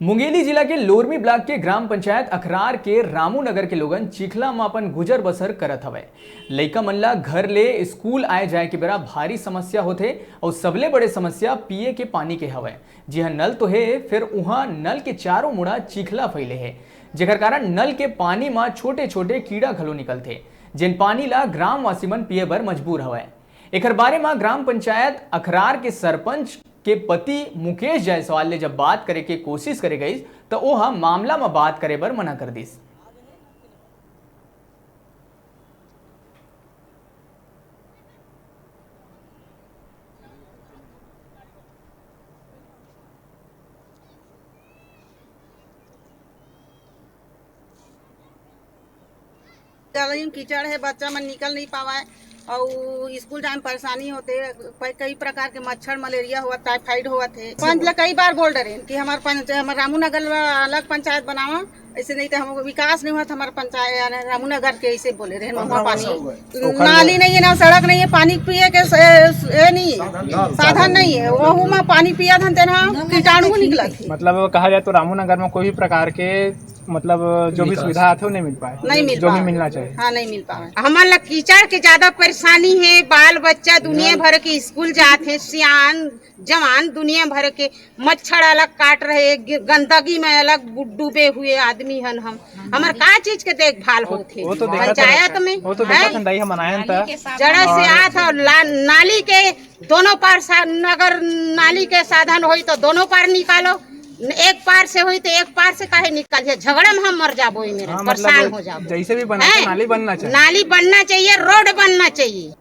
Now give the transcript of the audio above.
मुंगेली जिला के लोरमी ब्लॉक के ग्राम पंचायत अखरार के रामू नगर के लोगन चिखला में अपन गुजर बसर करत हवे। लइका मन ला घर ले स्कूल आए जाए के बेरा भारी समस्या होथे और सबले बड़े समस्या पिए के पानी के हवे। जी हाँ, नल तो है, फिर उहाँ नल के चारों मुड़ा चिखला फैले है, जेकर कारण नल के पानी में छोटे छोटे कीड़ा घलो निकलते, जिन पानी ला ग्रामवासी मन पिए बर मजबूर हवे। एकर बारे में ग्राम पंचायत अखरार के सरपंच के पति मुकेश जायसवाल ने जब बात करे के कोशिश करे गई तो वह मामला में बात करे बर मना कर दीस। कीचड़ है, बच्चा मन निकल नहीं पावा है और स्कूल जाने में परेशानी होते। कई प्रकार के मच्छर, मलेरिया हुआ, टाइफाइड हुआ थे। पंच ला कई बार बोल रहे कि हमारे रामू नगर अलग पंचायत बनावा, ऐसे नहीं तो हमको विकास नहीं हुआ था। हमारे पंचायत रामू नगर के ऐसे बोले रहे। पानी नाली नहीं है, ना सड़क नहीं है, पानी पिए के नहीं है, साधन नहीं है। वह में पानी पिया था कीटाणु निकला। मतलब कहा जाए तो रामू नगर में कोई भी प्रकार के मतलब जो भी सुविधा आते वो नहीं मिल पाए, जो भी मिलना चाहिए। हाँ, नहीं मिल पाए। हमारा कीचड़ के ज्यादा परेशानी है। बाल बच्चा दुनिया भर के स्कूल जाते हैं, सियान जवान दुनिया भर के मच्छर अलग काट रहे, गंदगी में अलग डूबे हुए आदमी हन। हम हमार का चीज के देखभाल होते पंचायत में जड़ा से आत नाली के दोनों पार नगर नाली के साधन हो तो दोनों पार निकालो, एक पार से हुई तो एक पार से काहे निकल जाए। झगड़े में हम मर जाबो, परेशान हो जाबो। जैसे भी बना नाली बनना चाहिए, नाली बनना चाहिए, रोड बनना चाहिए।